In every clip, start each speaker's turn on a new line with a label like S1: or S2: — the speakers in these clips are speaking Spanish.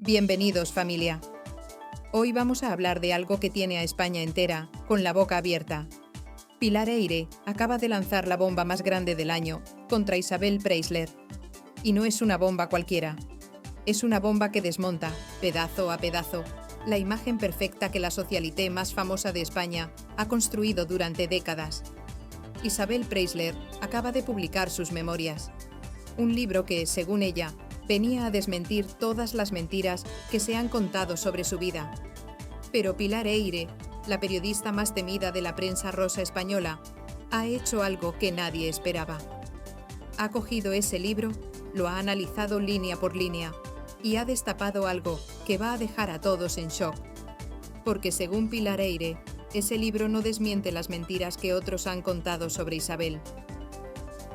S1: Bienvenidos, familia. Hoy vamos a hablar de algo que tiene a España entera con la boca abierta. Pilar Eyre acaba de lanzar la bomba más grande del año contra Isabel Preisler. Y no es una bomba cualquiera. Es una bomba que desmonta, pedazo a pedazo, la imagen perfecta que la socialité más famosa de España ha construido durante décadas. Isabel Preisler acaba de publicar sus memorias, un libro que, según ella, venía a desmentir todas las mentiras que se han contado sobre su vida. Pero Pilar Eyre, la periodista más temida de la prensa rosa española, ha hecho algo que nadie esperaba. Ha cogido ese libro, lo ha analizado línea por línea y ha destapado algo que va a dejar a todos en shock. Porque según Pilar Eyre, ese libro no desmiente las mentiras que otros han contado sobre Isabel.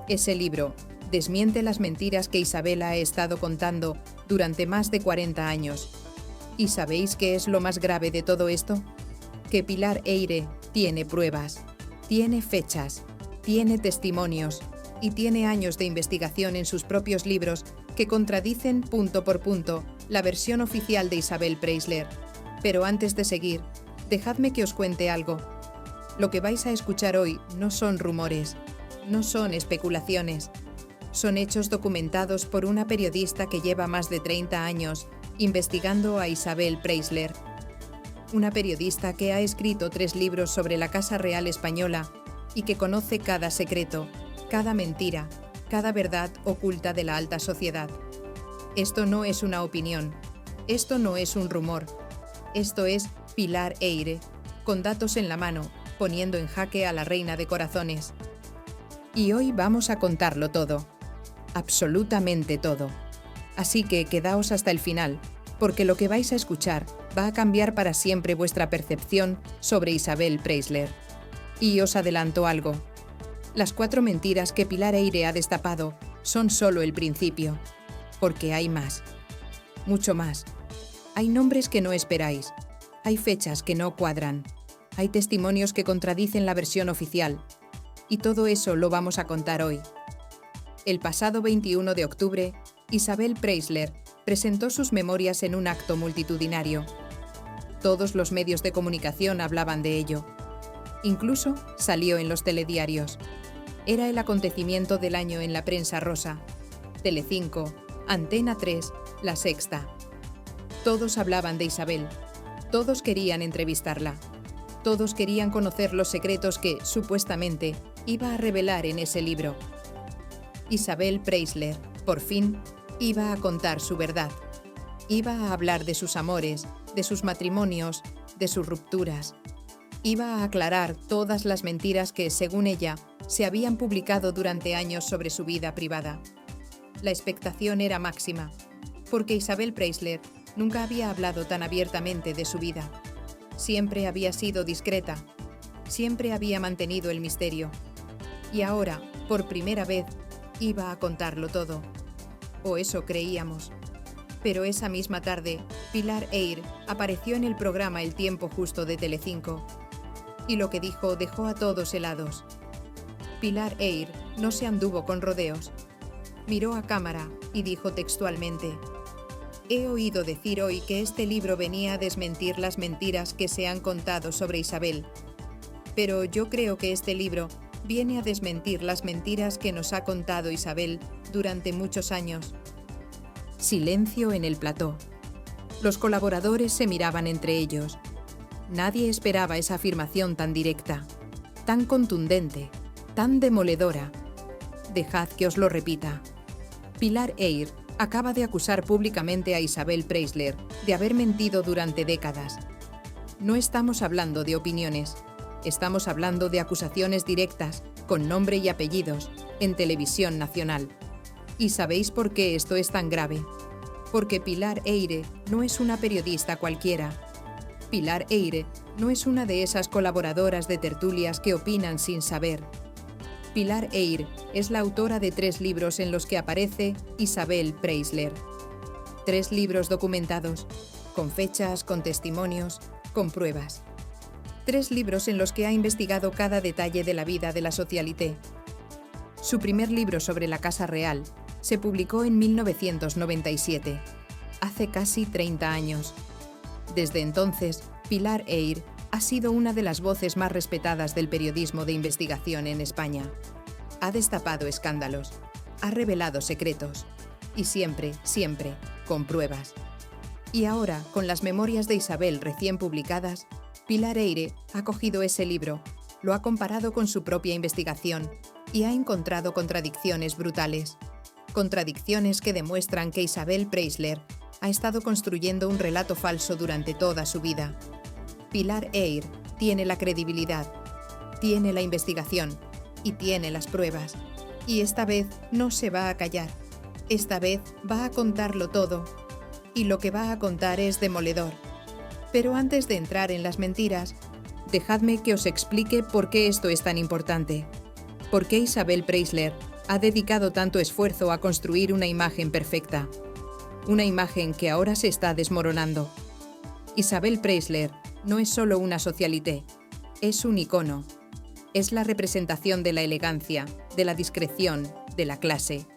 S1: Ese libro desmiente las mentiras que Isabel ha estado contando durante más de 40 años. ¿Y sabéis qué es lo más grave de todo esto? Que Pilar Eyre tiene pruebas, tiene fechas, tiene testimonios y tiene años de investigación en sus propios libros que contradicen punto por punto la versión oficial de Isabel Preisler. Pero antes de seguir, dejadme que os cuente algo. Lo que vais a escuchar hoy no son rumores, no son especulaciones. Son hechos documentados por una periodista que lleva más de 30 años investigando a Isabel Preisler. Una periodista que ha escrito 3 libros sobre la Casa Real Española y que conoce cada secreto, cada mentira, cada verdad oculta de la alta sociedad. Esto no es una opinión, esto no es un rumor, esto es Pilar Eyre, con datos en la mano, poniendo en jaque a la reina de corazones. Y hoy vamos a contarlo todo. Absolutamente todo. Así que quedaos hasta el final, porque lo que vais a escuchar va a cambiar para siempre vuestra percepción sobre Isabel Preisler. Y os adelanto algo. Las 4 mentiras que Pilar Eyre ha destapado son solo el principio, porque hay más. Mucho más. Hay nombres que no esperáis. Hay fechas que no cuadran. Hay testimonios que contradicen la versión oficial. Y todo eso lo vamos a contar hoy. El pasado 21 de octubre, Isabel Preisler presentó sus memorias en un acto multitudinario. Todos los medios de comunicación hablaban de ello. Incluso salió en los telediarios. Era el acontecimiento del año en la prensa rosa. Telecinco, Antena 3, La Sexta. Todos hablaban de Isabel. Todos querían entrevistarla. Todos querían conocer los secretos que, supuestamente, iba a revelar en ese libro. Isabel Preisler, por fin, iba a contar su verdad. Iba a hablar de sus amores, de sus matrimonios, de sus rupturas. Iba a aclarar todas las mentiras que, según ella, se habían publicado durante años sobre su vida privada. La expectación era máxima, porque Isabel Preisler nunca había hablado tan abiertamente de su vida. Siempre había sido discreta, siempre había mantenido el misterio. Y ahora, por primera vez, iba a contarlo todo. O eso creíamos. Pero esa misma tarde, Pilar Eyre apareció en el programa El tiempo justo de Telecinco. Y lo que dijo dejó a todos helados. Pilar Eyre no se anduvo con rodeos. Miró a cámara y dijo textualmente: «He oído decir hoy que este libro venía a desmentir las mentiras que se han contado sobre Isabel. Pero yo creo que este libro viene a desmentir las mentiras que nos ha contado Isabel durante muchos años». Silencio en el plató. Los colaboradores se miraban entre ellos. Nadie esperaba esa afirmación tan directa, tan contundente, tan demoledora. Dejad que os lo repita. Pilar Eyre acaba de acusar públicamente a Isabel Preisler de haber mentido durante décadas. No estamos hablando de opiniones. Estamos hablando de acusaciones directas, con nombre y apellidos, en televisión nacional. ¿Y sabéis por qué esto es tan grave? Porque Pilar Eyre no es una periodista cualquiera. Pilar Eyre no es una de esas colaboradoras de tertulias que opinan sin saber. Pilar Eyre es la autora de 3 libros en los que aparece Isabel Preisler. 3 libros documentados, con fechas, con testimonios, con pruebas. 3 libros en los que ha investigado cada detalle de la vida de la socialité. Su primer libro sobre la Casa Real se publicó en 1997. hace casi 30 años. Desde entonces, Pilar Eyre ha sido una de las voces más respetadas del periodismo de investigación en España. Ha destapado escándalos, ha revelado secretos, y siempre, con pruebas. Y ahora, con las memorias de Isabel recién publicadas, Pilar Eyre ha cogido ese libro, lo ha comparado con su propia investigación y ha encontrado contradicciones brutales. Contradicciones que demuestran que Isabel Preisler ha estado construyendo un relato falso durante toda su vida. Pilar Eyre tiene la credibilidad, tiene la investigación y tiene las pruebas. Y esta vez no se va a callar. Esta vez va a contarlo todo. Y lo que va a contar es demoledor. Pero antes de entrar en las mentiras, dejadme que os explique por qué esto es tan importante. ¿Por qué Isabel Preisler ha dedicado tanto esfuerzo a construir una imagen perfecta? Una imagen que ahora se está desmoronando. Isabel Preisler no es solo una socialité, es un icono. Es la representación de la elegancia, de la discreción, de la clase.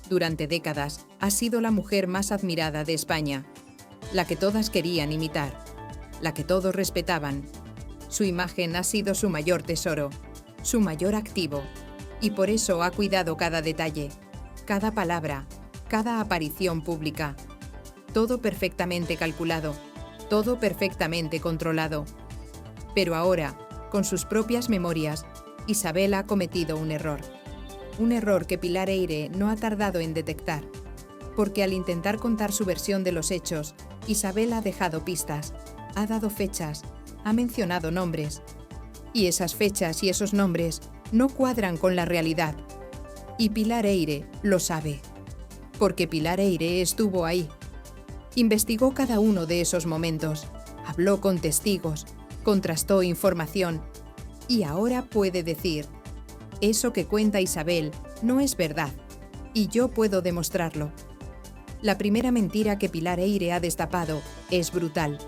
S1: Durante décadas ha sido la mujer más admirada de España, la que todas querían imitar, la que todos respetaban. Su imagen ha sido su mayor tesoro, su mayor activo, y por eso ha cuidado cada detalle, cada palabra, cada aparición pública. Todo perfectamente calculado, todo perfectamente controlado. Pero ahora, con sus propias memorias, Isabel ha cometido un error. Un error que Pilar Eyre no ha tardado en detectar, porque al intentar contar su versión de los hechos, Isabel ha dejado pistas, ha dado fechas, ha mencionado nombres. Y esas fechas y esos nombres no cuadran con la realidad. Y Pilar Eyre lo sabe, porque Pilar Eyre estuvo ahí. Investigó cada uno de esos momentos, habló con testigos, contrastó información y ahora puede decir: eso que cuenta Isabel no es verdad, y yo puedo demostrarlo. La primera mentira que Pilar Eyre ha destapado es brutal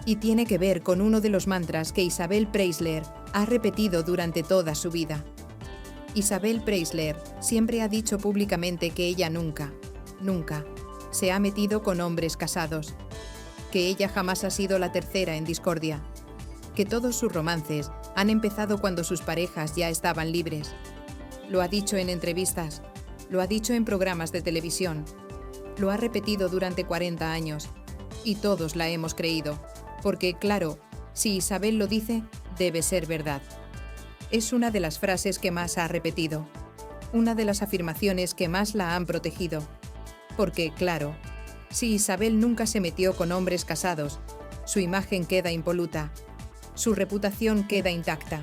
S1: y tiene que ver con uno de los mantras que Isabel Preisler ha repetido durante toda su vida. Isabel Preisler siempre ha dicho públicamente que ella nunca se ha metido con hombres casados, que ella jamás ha sido la tercera en discordia, que todos sus romances han empezado cuando sus parejas ya estaban libres. Lo ha dicho en entrevistas, lo ha dicho en programas de televisión, lo ha repetido durante 40 años, y todos la hemos creído, porque, claro, si Isabel lo dice, debe ser verdad. Es una de las frases que más ha repetido, una de las afirmaciones que más la han protegido, porque, claro, si Isabel nunca se metió con hombres casados, su imagen queda impoluta, su reputación queda intacta.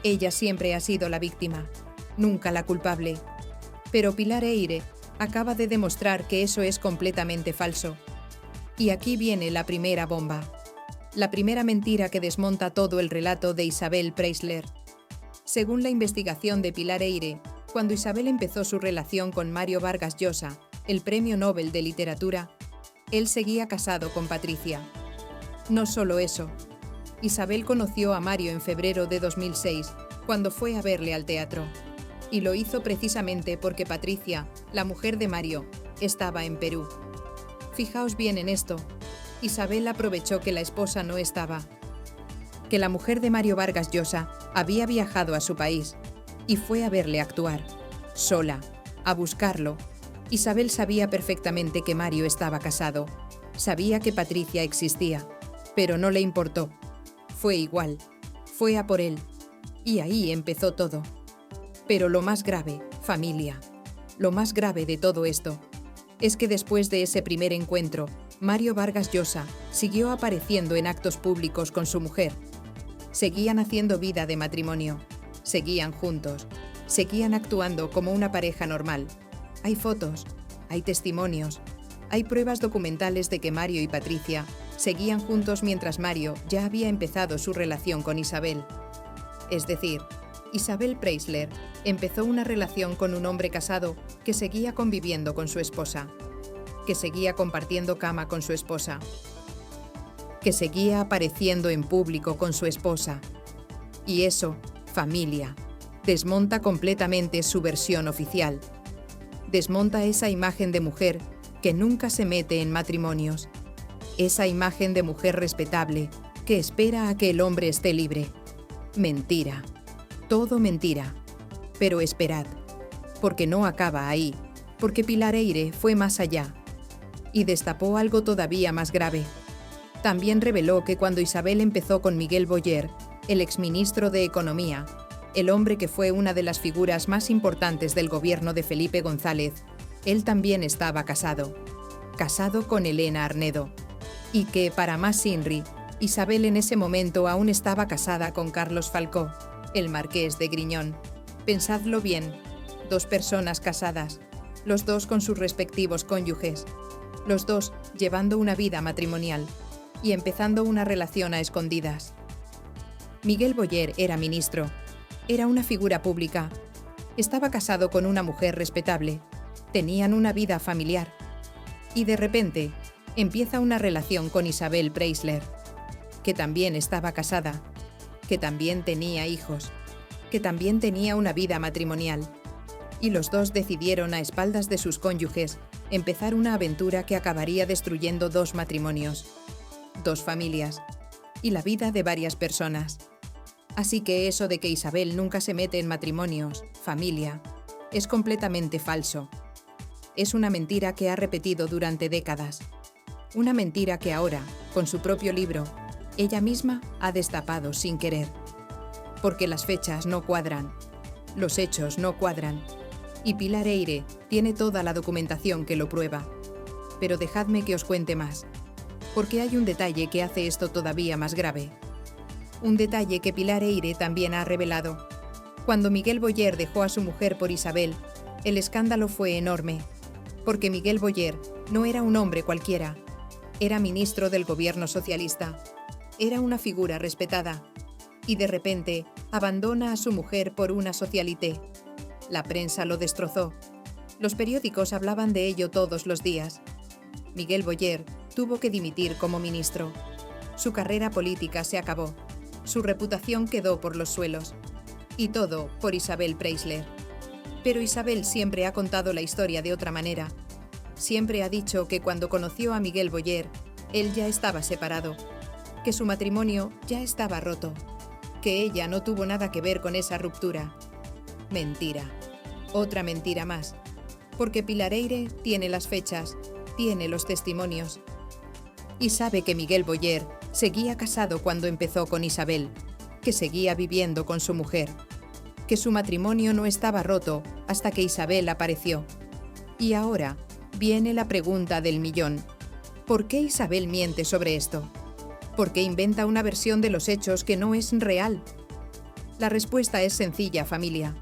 S1: Ella siempre ha sido la víctima, nunca la culpable. Pero Pilar Eyre acaba de demostrar que eso es completamente falso. Y aquí viene la primera bomba, la primera mentira que desmonta todo el relato de Isabel Preisler. Según la investigación de Pilar Eyre, cuando Isabel empezó su relación con Mario Vargas Llosa, el Premio Nobel de Literatura, él seguía casado con Patricia. No solo eso, Isabel conoció a Mario en febrero de 2006, cuando fue a verle al teatro. Y lo hizo precisamente porque Patricia, la mujer de Mario, estaba en Perú. Fijaos bien en esto. Isabel aprovechó que la esposa no estaba, que la mujer de Mario Vargas Llosa había viajado a su país y fue a verle actuar, sola, a buscarlo. Isabel sabía perfectamente que Mario estaba casado, sabía que Patricia existía, pero no le importó. Fue igual, fue a por él, y ahí empezó todo. Pero lo más grave, familia, lo más grave de todo esto, es que después de ese primer encuentro, Mario Vargas Llosa siguió apareciendo en actos públicos con su mujer. Seguían haciendo vida de matrimonio, seguían juntos, seguían actuando como una pareja normal. Hay fotos, hay testimonios, hay pruebas documentales de que Mario y Patricia seguían juntos mientras Mario ya había empezado su relación con Isabel. Es decir, Isabel Preisler empezó una relación con un hombre casado que seguía conviviendo con su esposa, que seguía compartiendo cama con su esposa, que seguía apareciendo en público con su esposa. Y eso, familia, desmonta completamente su versión oficial. Desmonta esa imagen de mujer que nunca se mete en matrimonios. Esa imagen de mujer respetable que espera a que el hombre esté libre. Mentira. Todo mentira. Pero esperad, porque no acaba ahí, porque Pilar Eyre fue más allá y destapó algo todavía más grave. También reveló que cuando Isabel empezó con Miguel Boyer, el exministro de Economía, el hombre que fue una de las figuras más importantes del gobierno de Felipe González, él también estaba casado con Elena Arnedo, y que, para más inri, Isabel en ese momento aún estaba casada con Carlos Falcó, el marqués de Griñón. Pensadlo bien, 2 personas casadas, los 2 con sus respectivos cónyuges, los 2 llevando una vida matrimonial y empezando una relación a escondidas. Miguel Boyer era ministro, era una figura pública, estaba casado con una mujer respetable, tenían una vida familiar y de repente empieza una relación con Isabel Preisler, que también estaba casada, que también tenía hijos, que también tenía una vida matrimonial, y los 2 decidieron a espaldas de sus cónyuges empezar una aventura que acabaría destruyendo 2 matrimonios, 2 familias y la vida de varias personas. Así que eso de que Isabel nunca se mete en matrimonios, familia, es completamente falso. Es una mentira que ha repetido durante décadas. Una mentira que ahora, con su propio libro, ella misma ha destapado sin querer. Porque las fechas no cuadran, los hechos no cuadran, y Pilar Eyre tiene toda la documentación que lo prueba. Pero dejadme que os cuente más, porque hay un detalle que hace esto todavía más grave. Un detalle que Pilar Eyre también ha revelado. Cuando Miguel Boyer dejó a su mujer por Isabel, el escándalo fue enorme, porque Miguel Boyer no era un hombre cualquiera, era ministro del gobierno socialista, era una figura respetada, y de repente abandona a su mujer por una socialité. La prensa lo destrozó. Los periódicos hablaban de ello todos los días. Miguel Boyer tuvo que dimitir como ministro. Su carrera política se acabó. Su reputación quedó por los suelos. Y todo por Isabel Preisler. Pero Isabel siempre ha contado la historia de otra manera. Siempre ha dicho que cuando conoció a Miguel Boyer, él ya estaba separado, que su matrimonio ya estaba roto, que ella no tuvo nada que ver con esa ruptura. Mentira. Otra mentira más. Porque Pilar Eyre tiene las fechas, tiene los testimonios. Y sabe que Miguel Boyer seguía casado cuando empezó con Isabel, que seguía viviendo con su mujer, que su matrimonio no estaba roto hasta que Isabel apareció. Y ahora viene la pregunta del millón. ¿Por qué Isabel miente sobre esto? ¿Por qué inventa una versión de los hechos que no es real? La respuesta es sencilla, familia.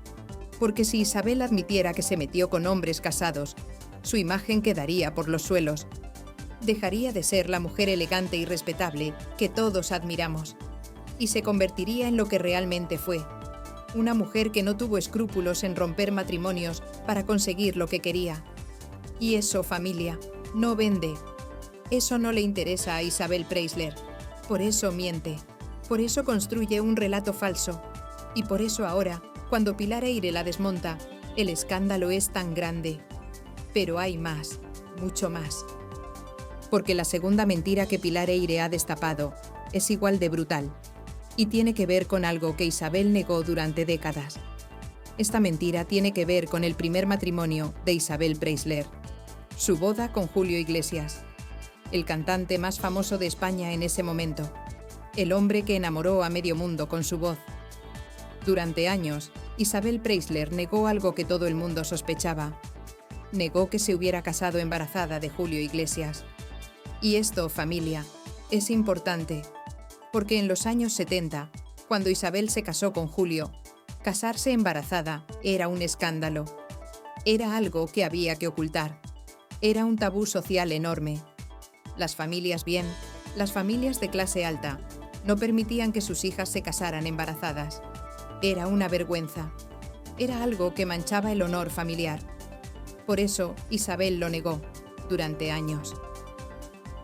S1: Porque si Isabel admitiera que se metió con hombres casados, su imagen quedaría por los suelos. Dejaría de ser la mujer elegante y respetable que todos admiramos, y se convertiría en lo que realmente fue, una mujer que no tuvo escrúpulos en romper matrimonios para conseguir lo que quería. Y eso, familia, no vende. Eso no le interesa a Isabel Preisler. Por eso miente. Por eso construye un relato falso. Y por eso ahora, cuando Pilar Eyre la desmonta, el escándalo es tan grande. Pero hay más, mucho más. Porque la segunda mentira que Pilar Eyre ha destapado es igual de brutal. Y tiene que ver con algo que Isabel negó durante décadas. Esta mentira tiene que ver con el primer matrimonio de Isabel Preisler, su boda con Julio Iglesias, el cantante más famoso de España en ese momento, el hombre que enamoró a medio mundo con su voz. Durante años, Isabel Preisler negó algo que todo el mundo sospechaba. Negó que se hubiera casado embarazada de Julio Iglesias. Y esto, familia, es importante. Porque en los años 70, cuando Isabel se casó con Julio, casarse embarazada era un escándalo. Era algo que había que ocultar. Era un tabú social enorme. Las familias las familias de clase alta, no permitían que sus hijas se casaran embarazadas. Era una vergüenza. Era algo que manchaba el honor familiar. Por eso Isabel lo negó, durante años.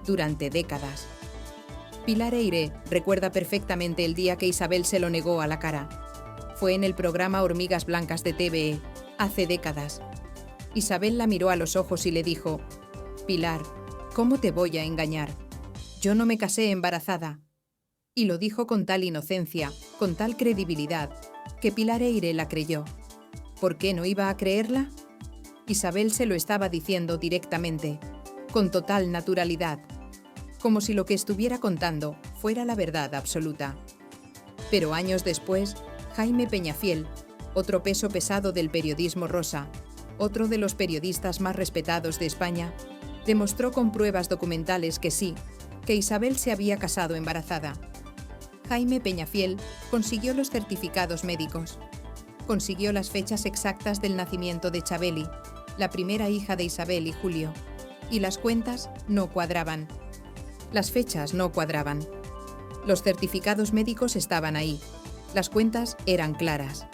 S1: Durante décadas. Pilar Eyre recuerda perfectamente el día que Isabel se lo negó a la cara. Fue en el programa Hormigas Blancas de TVE, hace décadas. Isabel la miró a los ojos y le dijo: Pilar, ¿cómo te voy a engañar? Yo no me casé embarazada. Y lo dijo con tal inocencia, con tal credibilidad, que Pilar Eyre la creyó. ¿Por qué no iba a creerla? Isabel se lo estaba diciendo directamente, con total naturalidad, como si lo que estuviera contando fuera la verdad absoluta. Pero años después, Jaime Peñafiel, otro peso pesado del periodismo rosa, otro de los periodistas más respetados de España, demostró con pruebas documentales que sí, que Isabel se había casado embarazada. Jaime Peñafiel consiguió los certificados médicos, consiguió las fechas exactas del nacimiento de Chabeli, la primera hija de Isabel y Julio, y las cuentas no cuadraban. Las fechas no cuadraban. Los certificados médicos estaban ahí, las cuentas eran claras.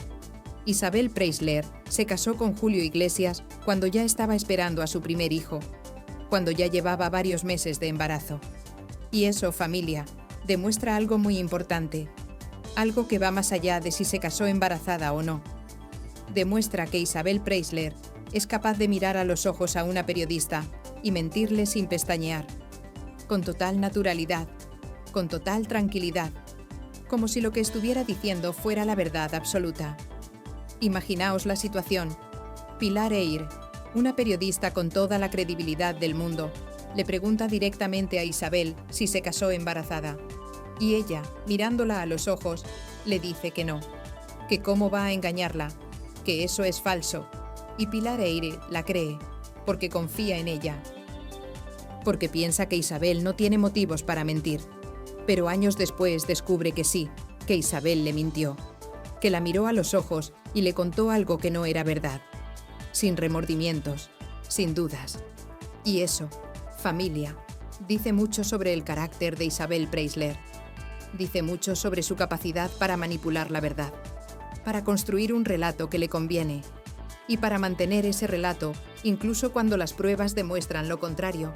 S1: Isabel Preisler se casó con Julio Iglesias cuando ya estaba esperando a su primer hijo, cuando ya llevaba varios meses de embarazo. Y eso, familia, demuestra algo muy importante, algo que va más allá de si se casó embarazada o no. Demuestra que Isabel Preisler es capaz de mirar a los ojos a una periodista y mentirle sin pestañear, con total naturalidad, con total tranquilidad, como si lo que estuviera diciendo fuera la verdad absoluta. Imaginaos la situación. Pilar Eyre, una periodista con toda la credibilidad del mundo, le pregunta directamente a Isabel si se casó embarazada. Y ella, mirándola a los ojos, le dice que no, que cómo va a engañarla, que eso es falso. Y Pilar Eyre la cree, porque confía en ella. Porque piensa que Isabel no tiene motivos para mentir. Pero años después descubre que sí, que Isabel le mintió, que la miró a los ojos y le contó algo que no era verdad, sin remordimientos, sin dudas. Y eso, familia, dice mucho sobre el carácter de Isabel Preisler. Dice mucho sobre su capacidad para manipular la verdad, para construir un relato que le conviene y para mantener ese relato incluso cuando las pruebas demuestran lo contrario.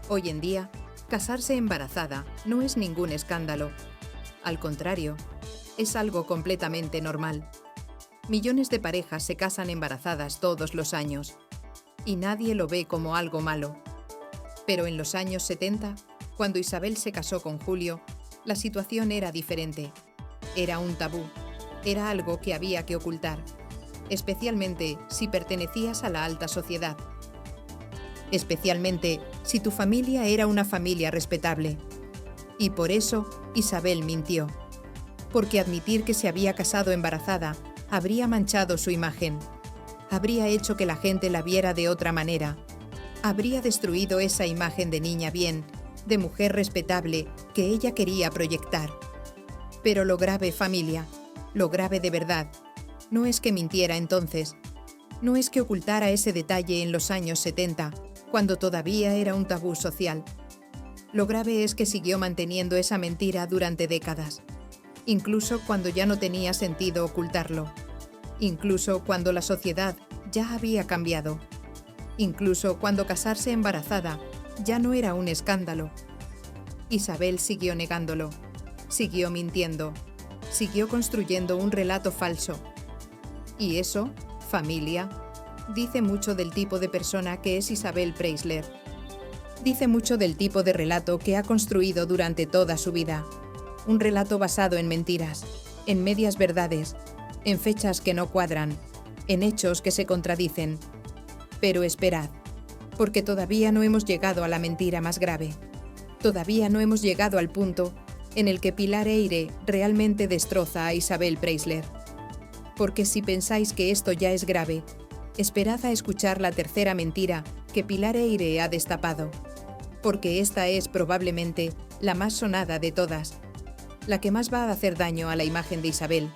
S1: Hoy en día, casarse embarazada no es ningún escándalo. Al contrario, es algo completamente normal. Millones de parejas se casan embarazadas todos los años y nadie lo ve como algo malo. Pero en los años 70, cuando Isabel se casó con Julio, la situación era diferente. Era un tabú, era algo que había que ocultar, especialmente si pertenecías a la alta sociedad. Especialmente si tu familia era una familia respetable. Y por eso Isabel mintió. Porque admitir que se había casado embarazada habría manchado su imagen, habría hecho que la gente la viera de otra manera, habría destruido esa imagen de niña bien, de mujer respetable que ella quería proyectar. Pero lo grave, familia, lo grave de verdad, no es que mintiera entonces, no es que ocultara ese detalle en los años 70, cuando todavía era un tabú social. Lo grave es que siguió manteniendo esa mentira durante décadas, incluso cuando ya no tenía sentido ocultarlo, incluso cuando la sociedad ya había cambiado, incluso cuando casarse embarazada ya no era un escándalo. Isabel siguió negándolo, siguió mintiendo, siguió construyendo un relato falso. Y eso, familia, dice mucho del tipo de persona que es Isabel Preisler. Dice mucho del tipo de relato que ha construido durante toda su vida. Un relato basado en mentiras, en medias verdades, en fechas que no cuadran, en hechos que se contradicen. Pero esperad, porque todavía no hemos llegado a la mentira más grave. Todavía no hemos llegado al punto en el que Pilar Eyre realmente destroza a Isabel Preisler. Porque si pensáis que esto ya es grave, esperad a escuchar la tercera mentira que Pilar Eyre ha destapado. Porque esta es probablemente la más sonada de todas, la que más va a hacer daño a la imagen de Isabel,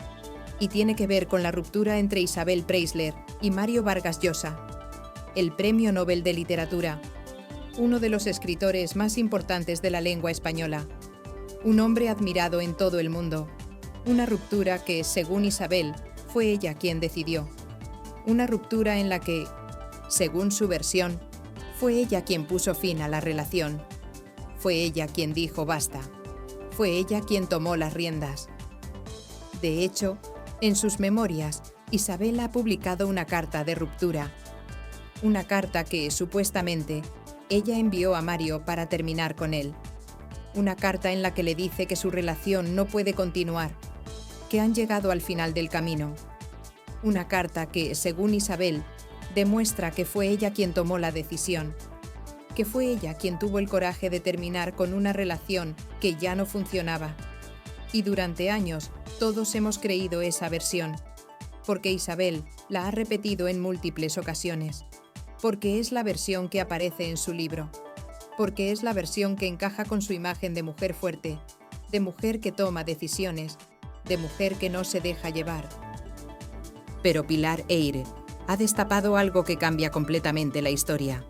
S1: y tiene que ver con la ruptura entre Isabel Preisler y Mario Vargas Llosa, el Premio Nobel de Literatura, uno de los escritores más importantes de la lengua española, un hombre admirado en todo el mundo, una ruptura que, según Isabel, fue ella quien decidió, una ruptura en la que, según su versión, fue ella quien puso fin a la relación, fue ella quien dijo basta, fue ella quien tomó las riendas. De hecho, en sus memorias, Isabel ha publicado una carta de ruptura, una carta que, supuestamente, ella envió a Mario para terminar con él. Una carta en la que le dice que su relación no puede continuar, que han llegado al final del camino. Una carta que, según Isabel, demuestra que fue ella quien tomó la decisión, que fue ella quien tuvo el coraje de terminar con una relación que ya no funcionaba. Y durante años todos hemos creído esa versión, porque Isabel la ha repetido en múltiples ocasiones, porque es la versión que aparece en su libro, porque es la versión que encaja con su imagen de mujer fuerte, de mujer que toma decisiones, de mujer que no se deja llevar. Pero Pilar Eyre ha destapado algo que cambia completamente la historia,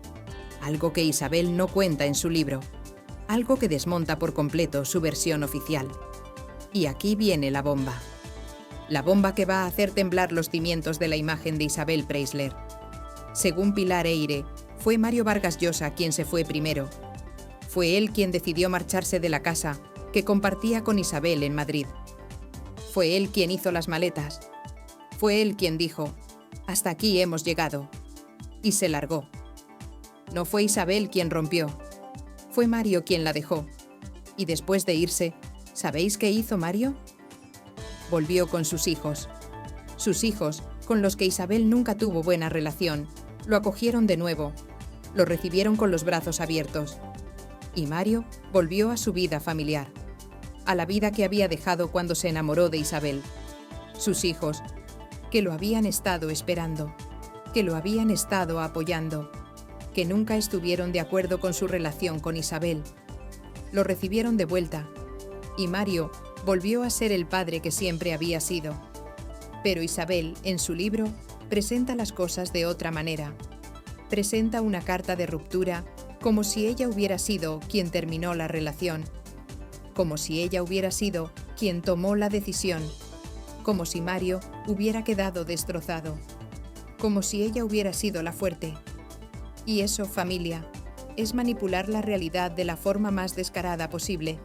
S1: algo que Isabel no cuenta en su libro, algo que desmonta por completo su versión oficial. Y aquí viene la bomba. La bomba que va a hacer temblar los cimientos de la imagen de Isabel Preisler. Según Pilar Eyre, fue Mario Vargas Llosa quien se fue primero. Fue él quien decidió marcharse de la casa que compartía con Isabel en Madrid. Fue él quien hizo las maletas. Fue él quien dijo: «Hasta aquí hemos llegado», y se largó. No fue Isabel quien rompió, fue Mario quien la dejó. Y después de irse, ¿sabéis qué hizo Mario? Volvió con sus hijos. Sus hijos, con los que Isabel nunca tuvo buena relación, lo acogieron de nuevo, lo recibieron con los brazos abiertos. Y Mario volvió a su vida familiar, a la vida que había dejado cuando se enamoró de Isabel. Sus hijos, que lo habían estado esperando, que lo habían estado apoyando, que nunca estuvieron de acuerdo con su relación con Isabel. Lo recibieron de vuelta, y Mario volvió a ser el padre que siempre había sido. Pero Isabel, en su libro, presenta las cosas de otra manera. Presenta una carta de ruptura como si ella hubiera sido quien terminó la relación, como si ella hubiera sido quien tomó la decisión, como si Mario hubiera quedado destrozado, como si ella hubiera sido la fuerte. Y eso, familia, es manipular la realidad de la forma más descarada posible,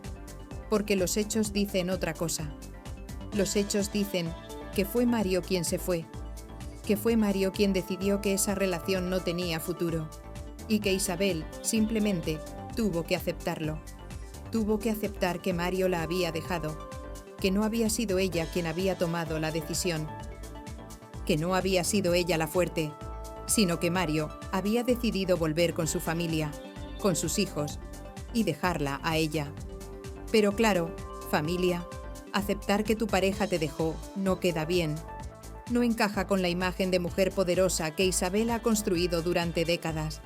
S1: porque los hechos dicen otra cosa. Los hechos dicen que fue Mario quien se fue, que fue Mario quien decidió que esa relación no tenía futuro, y que Isabel simplemente tuvo que aceptarlo. Tuvo que aceptar que Mario la había dejado, que no había sido ella quien había tomado la decisión, que no había sido ella la fuerte, sino que Mario había decidido volver con su familia, con sus hijos, y dejarla a ella. Pero claro, familia, aceptar que tu pareja te dejó no queda bien. No encaja con la imagen de mujer poderosa que Isabel ha construido durante décadas.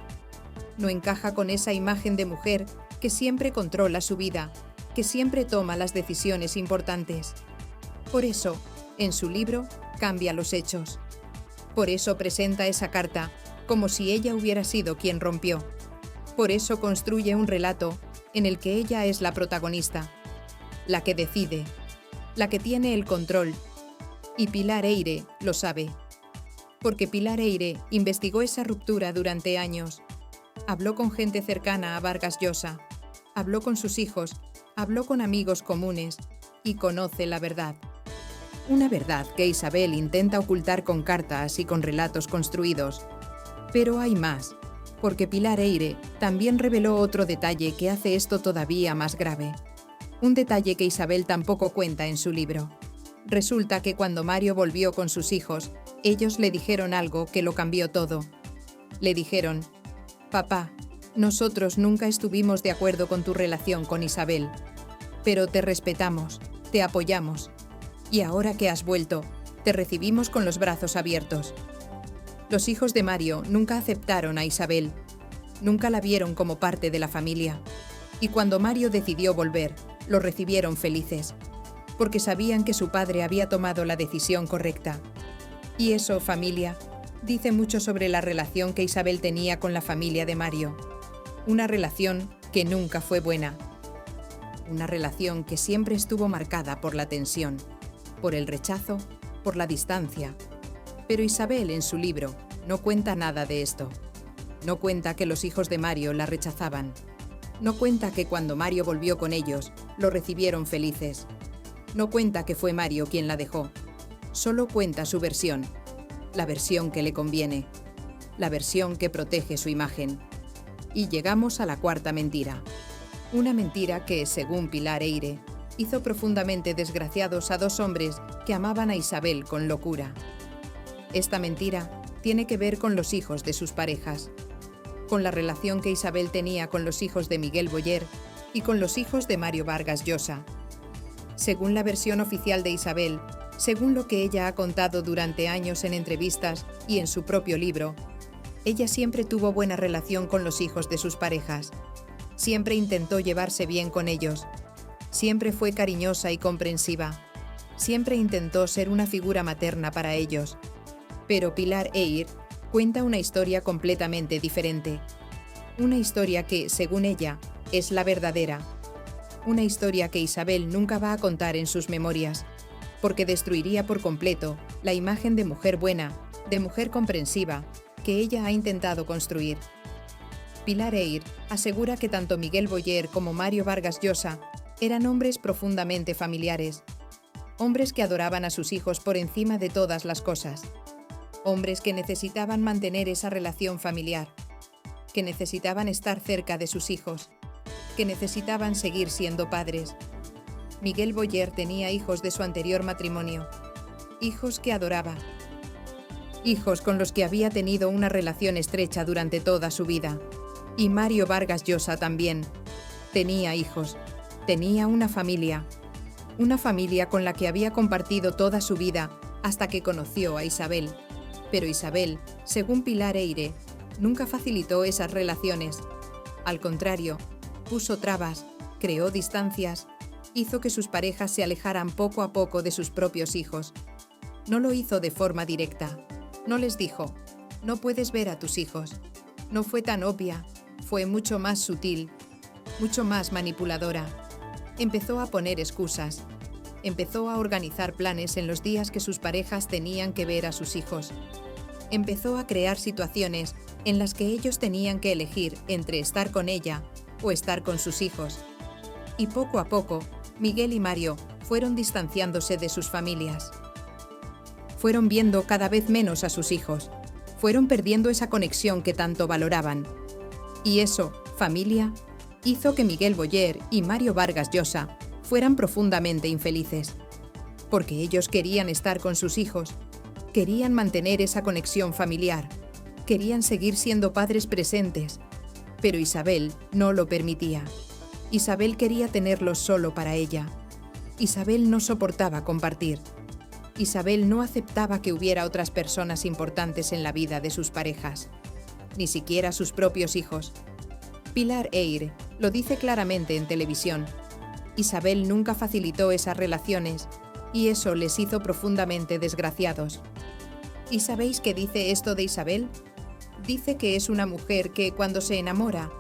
S1: No encaja con esa imagen de mujer que siempre controla su vida, que siempre toma las decisiones importantes. Por eso, en su libro, cambia los hechos. Por eso presenta esa carta como si ella hubiera sido quien rompió. Por eso construye un relato en el que ella es la protagonista, la que decide, la que tiene el control. Y Pilar Eyre lo sabe, porque Pilar Eyre investigó esa ruptura durante años. Habló con gente cercana a Vargas Llosa, habló con sus hijos, habló con amigos comunes y conoce la verdad. Una verdad que Isabel intenta ocultar con cartas y con relatos construidos. Pero hay más, porque Pilar Eyre también reveló otro detalle que hace esto todavía más grave. Un detalle que Isabel tampoco cuenta en su libro. Resulta que cuando Mario volvió con sus hijos, ellos le dijeron algo que lo cambió todo. Le dijeron: «Papá, nosotros nunca estuvimos de acuerdo con tu relación con Isabel, pero te respetamos, te apoyamos. Y ahora que has vuelto, te recibimos con los brazos abiertos». Los hijos de Mario nunca aceptaron a Isabel, nunca la vieron como parte de la familia. Y cuando Mario decidió volver, lo recibieron felices, porque sabían que su padre había tomado la decisión correcta. Y eso, familia, dice mucho sobre la relación que Isabel tenía con la familia de Mario. Una relación que nunca fue buena. Una relación que siempre estuvo marcada por la tensión, por el rechazo, por la distancia. Pero Isabel, en su libro, no cuenta nada de esto. No cuenta que los hijos de Mario la rechazaban. No cuenta que cuando Mario volvió con ellos, lo recibieron felices. No cuenta que fue Mario quien la dejó. Solo cuenta su versión, la versión que le conviene, la versión que protege su imagen. Y llegamos a la cuarta mentira. Una mentira que, según Pilar Eyre, hizo profundamente desgraciados a dos hombres que amaban a Isabel con locura. Esta mentira tiene que ver con los hijos de sus parejas, con la relación que Isabel tenía con los hijos de Miguel Boyer y con los hijos de Mario Vargas Llosa. Según la versión oficial de Isabel, según lo que ella ha contado durante años en entrevistas y en su propio libro, ella siempre tuvo buena relación con los hijos de sus parejas. Siempre intentó llevarse bien con ellos. Siempre fue cariñosa y comprensiva. Siempre intentó ser una figura materna para ellos. Pero Pilar Eyre cuenta una historia completamente diferente. Una historia que, según ella, es la verdadera. Una historia que Isabel nunca va a contar en sus memorias, porque destruiría por completo la imagen de mujer buena, de mujer comprensiva, que ella ha intentado construir. Pilar Eyre asegura que tanto Miguel Boyer como Mario Vargas Llosa eran hombres profundamente familiares, hombres que adoraban a sus hijos por encima de todas las cosas, hombres que necesitaban mantener esa relación familiar, que necesitaban estar cerca de sus hijos, que necesitaban seguir siendo padres. Miguel Boyer tenía hijos de su anterior matrimonio, hijos que adoraba, hijos con los que había tenido una relación estrecha durante toda su vida. Y Mario Vargas Llosa también. Tenía hijos, tenía una familia con la que había compartido toda su vida hasta que conoció a Isabel. Pero Isabel, según Pilar Eyre, nunca facilitó esas relaciones. Al contrario, puso trabas, creó distancias, hizo que sus parejas se alejaran poco a poco de sus propios hijos. No lo hizo de forma directa. No les dijo, no puedes ver a tus hijos. No fue tan obvia, fue mucho más sutil, mucho más manipuladora. Empezó a poner excusas. Empezó a organizar planes en los días que sus parejas tenían que ver a sus hijos. Empezó a crear situaciones en las que ellos tenían que elegir entre estar con ella o estar con sus hijos. Y poco a poco, Miguel y Mario fueron distanciándose de sus familias. Fueron viendo cada vez menos a sus hijos. Fueron perdiendo esa conexión que tanto valoraban. Y eso, familia, hizo que Miguel Boyer y Mario Vargas Llosa fueran profundamente infelices. Porque ellos querían estar con sus hijos, querían mantener esa conexión familiar, querían seguir siendo padres presentes. Pero Isabel no lo permitía. Isabel quería tenerlos solo para ella. Isabel no soportaba compartir. Isabel no aceptaba que hubiera otras personas importantes en la vida de sus parejas, ni siquiera sus propios hijos. Pilar Eyre lo dice claramente en televisión. Isabel nunca facilitó esas relaciones y eso les hizo profundamente desgraciados. ¿Y sabéis qué dice esto de Isabel? Dice que es una mujer que, cuando se enamora,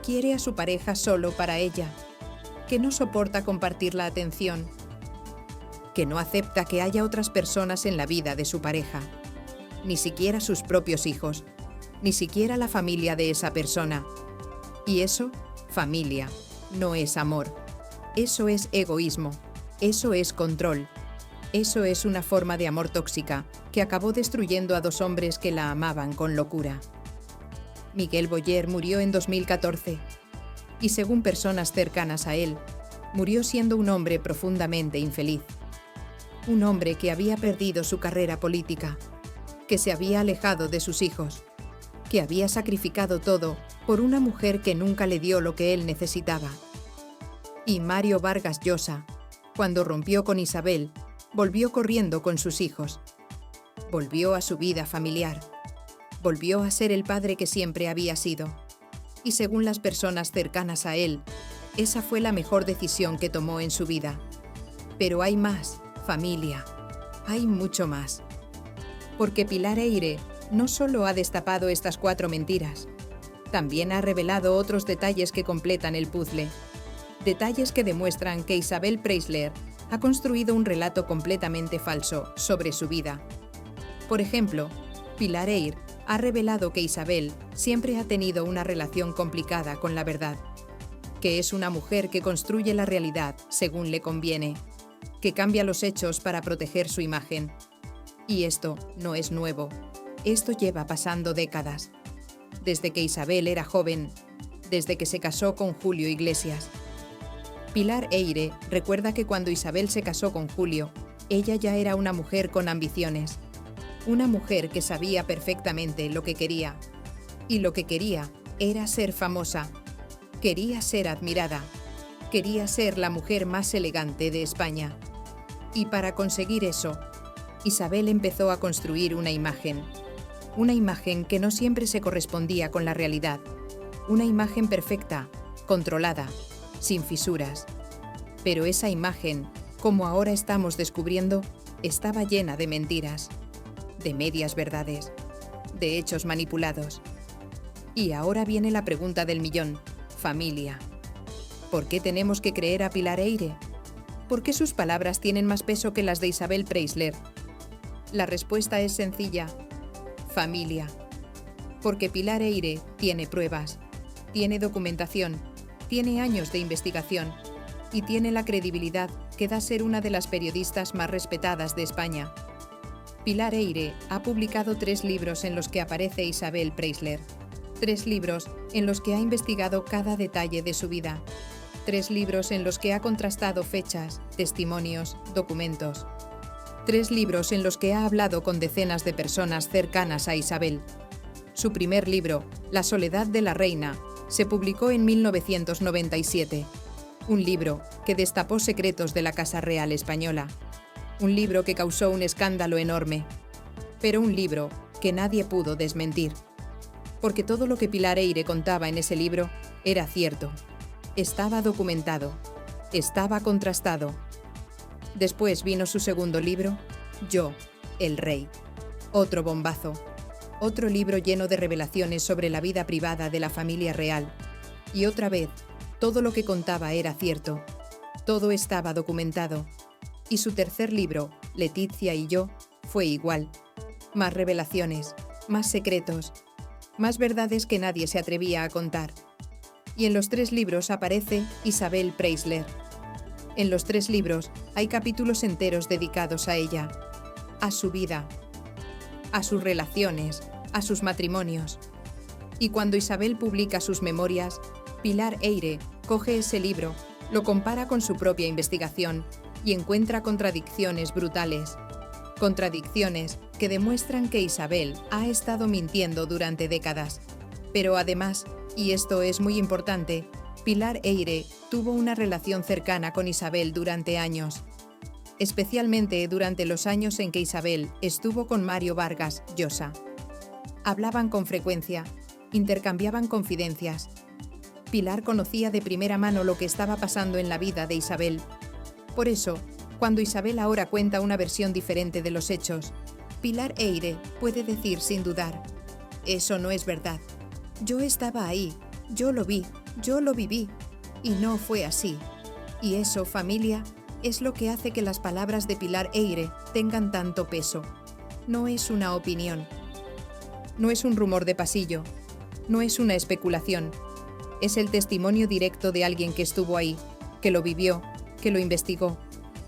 S1: quiere a su pareja solo para ella, que no soporta compartir la atención, que no acepta que haya otras personas en la vida de su pareja, ni siquiera sus propios hijos, ni siquiera la familia de esa persona. Y eso, familia, no es amor. Eso es egoísmo, eso es control. Eso es una forma de amor tóxica que acabó destruyendo a dos hombres que la amaban con locura. Miguel Boyer murió en 2014 y, según personas cercanas a él, murió siendo un hombre profundamente infeliz. Un hombre que había perdido su carrera política, que se había alejado de sus hijos, que había sacrificado todo por una mujer que nunca le dio lo que él necesitaba. Y Mario Vargas Llosa, cuando rompió con Isabel, volvió corriendo con sus hijos. Volvió a su vida familiar. Volvió a ser el padre que siempre había sido. Y según las personas cercanas a él, esa fue la mejor decisión que tomó en su vida. Pero hay más, familia. Hay mucho más. Porque Pilar Eyre no solo ha destapado estas 4 mentiras, también ha revelado otros detalles que completan el puzzle. Detalles que demuestran que Isabel Preisler ha construido un relato completamente falso sobre su vida. Por ejemplo, Pilar Eyre ha revelado que Isabel siempre ha tenido una relación complicada con la verdad, que es una mujer que construye la realidad según le conviene, que cambia los hechos para proteger su imagen. Y esto no es nuevo, esto lleva pasando décadas. Desde que Isabel era joven, desde que se casó con Julio Iglesias. Pilar Eyre recuerda que cuando Isabel se casó con Julio, ella ya era una mujer con ambiciones. Una mujer que sabía perfectamente lo que quería. Y lo que quería era ser famosa. Quería ser admirada. Quería ser la mujer más elegante de España. Y para conseguir eso, Isabel empezó a construir una imagen que no siempre se correspondía con la realidad, una imagen perfecta, controlada, sin fisuras. Pero esa imagen, como ahora estamos descubriendo, estaba llena de mentiras, de medias verdades, de hechos manipulados. Y ahora viene la pregunta del millón: familia. ¿Por qué tenemos que creer a Pilar Eyre? ¿Por qué sus palabras tienen más peso que las de Isabel Preisler? La respuesta es sencilla: familia. Porque Pilar Eyre tiene pruebas, tiene documentación, tiene años de investigación y tiene la credibilidad que da ser una de las periodistas más respetadas de España. Pilar Eyre ha publicado 3 libros en los que aparece Isabel Preisler. 3 libros en los que ha investigado cada detalle de su vida. 3 libros en los que ha contrastado fechas, testimonios, documentos. 3 libros en los que ha hablado con decenas de personas cercanas a Isabel. Su primer libro, La soledad de la reina, se publicó en 1997. Un libro que destapó secretos de la Casa Real Española. Un libro que causó un escándalo enorme. Pero un libro que nadie pudo desmentir. Porque todo lo que Pilar Eyre contaba en ese libro era cierto. Estaba documentado. Estaba contrastado. Después vino su segundo libro, Yo, el Rey. Otro bombazo. Otro libro lleno de revelaciones sobre la vida privada de la familia real. Y otra vez, todo lo que contaba era cierto. Todo estaba documentado. Y su tercer libro, Leticia y yo, fue igual. Más revelaciones, más secretos, más verdades que nadie se atrevía a contar. Y en los 3 libros aparece Isabel Preisler. En los 3 libros hay capítulos enteros dedicados a ella, a su vida, a sus relaciones, a sus matrimonios. Y cuando Isabel publica sus memorias, Pilar Eyre coge ese libro, lo compara con su propia investigación y encuentra contradicciones brutales. Contradicciones que demuestran que Isabel ha estado mintiendo durante décadas. Pero además, y esto es muy importante, Pilar Eyre tuvo una relación cercana con Isabel durante años. Especialmente durante los años en que Isabel estuvo con Mario Vargas Llosa. Hablaban con frecuencia, intercambiaban confidencias. Pilar conocía de primera mano lo que estaba pasando en la vida de Isabel. Por eso, cuando Isabel ahora cuenta una versión diferente de los hechos, Pilar Eyre puede decir sin dudar: eso no es verdad. Yo estaba ahí, yo lo vi, yo lo viví, y no fue así. Y eso, familia, es lo que hace que las palabras de Pilar Eyre tengan tanto peso. No es una opinión. No es un rumor de pasillo. No es una especulación. Es el testimonio directo de alguien que estuvo ahí, que lo vivió, que lo investigó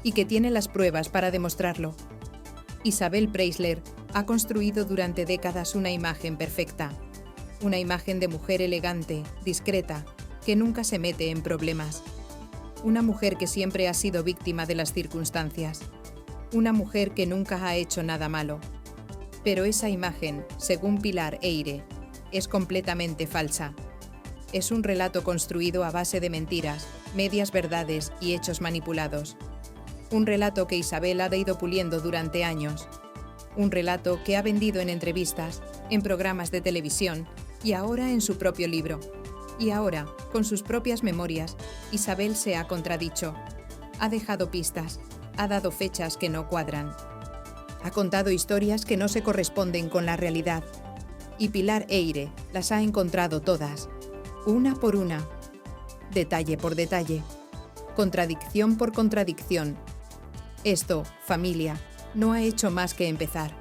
S1: y que tiene las pruebas para demostrarlo. Isabel Preisler ha construido durante décadas una imagen perfecta. Una imagen de mujer elegante, discreta, que nunca se mete en problemas. Una mujer que siempre ha sido víctima de las circunstancias. Una mujer que nunca ha hecho nada malo. Pero esa imagen, según Pilar Eyre, es completamente falsa. Es un relato construido a base de mentiras, medias verdades y hechos manipulados. Un relato que Isabel ha ido puliendo durante años. Un relato que ha vendido en entrevistas, en programas de televisión y ahora en su propio libro. Y ahora, con sus propias memorias, Isabel se ha contradicho. Ha dejado pistas, ha dado fechas que no cuadran. Ha contado historias que no se corresponden con la realidad. Y Pilar Eyre las ha encontrado todas, una por una, detalle por detalle, contradicción por contradicción. Esto, familia, no ha hecho más que empezar.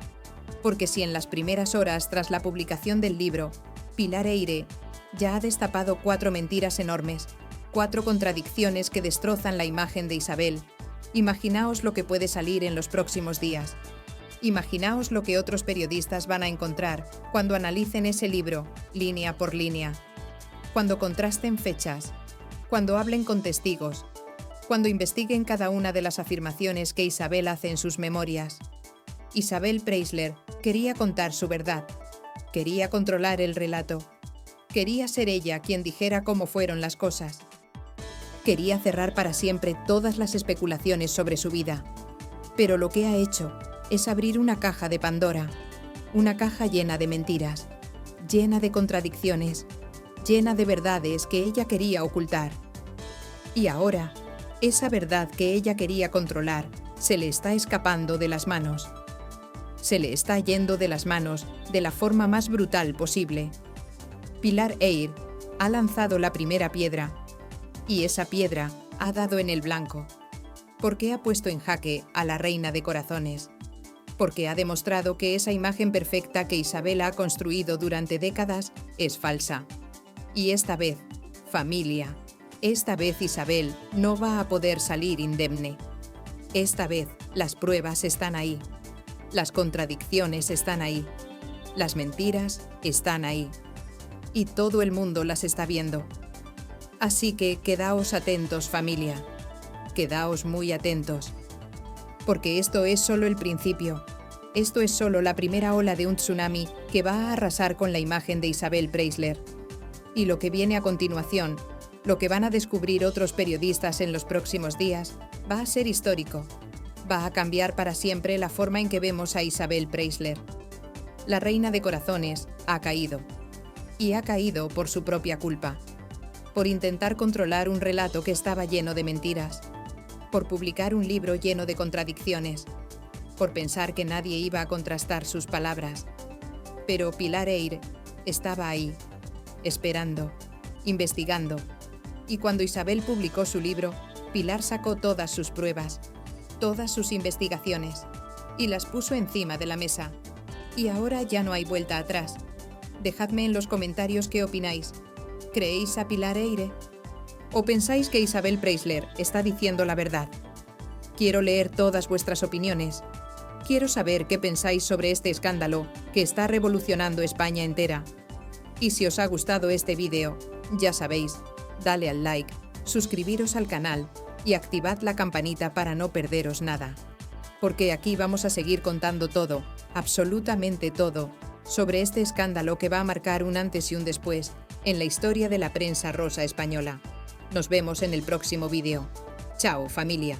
S1: Porque si en las primeras horas tras la publicación del libro, Pilar Eyre ya ha destapado 4 mentiras enormes, 4 contradicciones que destrozan la imagen de Isabel, imaginaos lo que puede salir en los próximos días. Imaginaos lo que otros periodistas van a encontrar cuando analicen ese libro, línea por línea. cuando contrasten fechas, cuando hablen con testigos, cuando investiguen cada una de las afirmaciones que Isabel hace en sus memorias. Isabel Preisler quería contar su verdad, quería controlar el relato, quería ser ella quien dijera cómo fueron las cosas. Quería cerrar para siempre todas las especulaciones sobre su vida. Pero lo que ha hecho es abrir una caja de Pandora, una caja llena de mentiras, llena de contradicciones, llena de verdades que ella quería ocultar. Y ahora, esa verdad que ella quería controlar se le está escapando de las manos. Se le está yendo de las manos de la forma más brutal posible. Pilar Eyre ha lanzado la primera piedra, y esa piedra ha dado en el blanco, porque ha puesto en jaque a la reina de corazones, porque ha demostrado que esa imagen perfecta que Isabel ha construido durante décadas es falsa. Y esta vez, familia, esta vez Isabel no va a poder salir indemne. Esta vez las pruebas están ahí, las contradicciones están ahí, las mentiras están ahí, y todo el mundo las está viendo. Así que quedaos atentos, familia, quedaos muy atentos, porque esto es solo el principio. Esto es solo la primera ola de un tsunami que va a arrasar con la imagen de Isabel Preisler. Y lo que viene a continuación, lo que van a descubrir otros periodistas en los próximos días, va a ser histórico. Va a cambiar para siempre la forma en que vemos a Isabel Preisler. La reina de corazones ha caído. Y ha caído por su propia culpa. Por intentar controlar un relato que estaba lleno de mentiras. Por publicar un libro lleno de contradicciones. Por pensar que nadie iba a contrastar sus palabras. Pero Pilar Eyre estaba ahí, esperando, investigando. Y cuando Isabel publicó su libro, Pilar sacó todas sus pruebas, todas sus investigaciones, y las puso encima de la mesa. Y ahora ya no hay vuelta atrás. Dejadme en los comentarios qué opináis. ¿Creéis a Pilar Eyre? ¿O pensáis que Isabel Preisler está diciendo la verdad? Quiero leer todas vuestras opiniones. Quiero saber qué pensáis sobre este escándalo que está revolucionando España entera. Y si os ha gustado este vídeo, ya sabéis, dale al like, suscribiros al canal y activad la campanita para no perderos nada. Porque aquí vamos a seguir contando todo, absolutamente todo, sobre este escándalo que va a marcar un antes y un después en la historia de la prensa rosa española. Nos vemos en el próximo vídeo. Chao, familia.